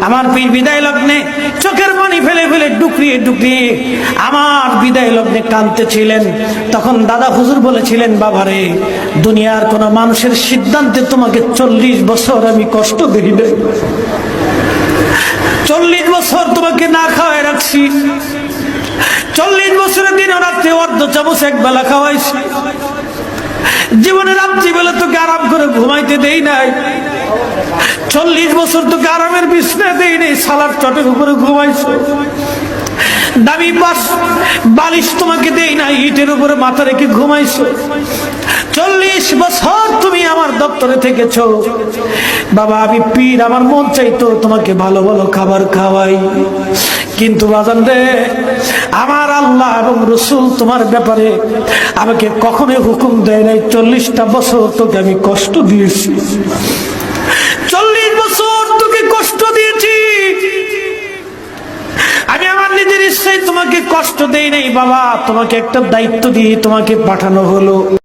আমার পীর বিদায় লগ্নে চোখের পানি ফেলে ফেলে ডুকরিয়ে ডুকরিয়ে আমার বিদায় লগ্নে কাঁদতেছিলেন। তখন দাদা হুজুর বলেছিলেন, বাবারে, দুনিয়ার কোন মানুষের সিদ্ধান্তে তোমাকে 40 বছর আমি কষ্ট দিই নাই। 40 বছর তোমাকে না খাওয়াই রাখছি, 40 বছরের দিন রাত্রে অর্ধ চামচ এক বেলা খাওয়াইছি, জীবনে রাত্রি বেলা তোকে আরাম করে ঘুমাইতে দেই নাই, 40 বছর তোকে আরামের বিছনা দেই নাই, সালার চটের উপরে ঘুমাইছো, দামি বালিশ তোমাকে দেই নাই, ইটের উপরে মাথা রেখে ঘুমাইছো, 40 বছর তুমি আমার দপ্তরে থেকেছো। বাবা, আমি পীর, আমার মন চাইতো তোমাকে ভালো ভালো খাবার খাওয়াই, কিন্তু বাজান রে, আমার আল্লাহ এবং রসুল তোমার ব্যাপারে আমাকে কখনোই হুকুম দেয় নাই। 40টা বছর তোকে আমি কষ্ট দিয়েছি, 40 বছর তোকে কষ্ট দিয়েছি, আমি আমার নিজের ইচ্ছায় তোমাকে কষ্ট দেই নাই। বাবা, তোমাকে একটা দায়িত্ব দিয়ে তোমাকে পাঠানো হলো।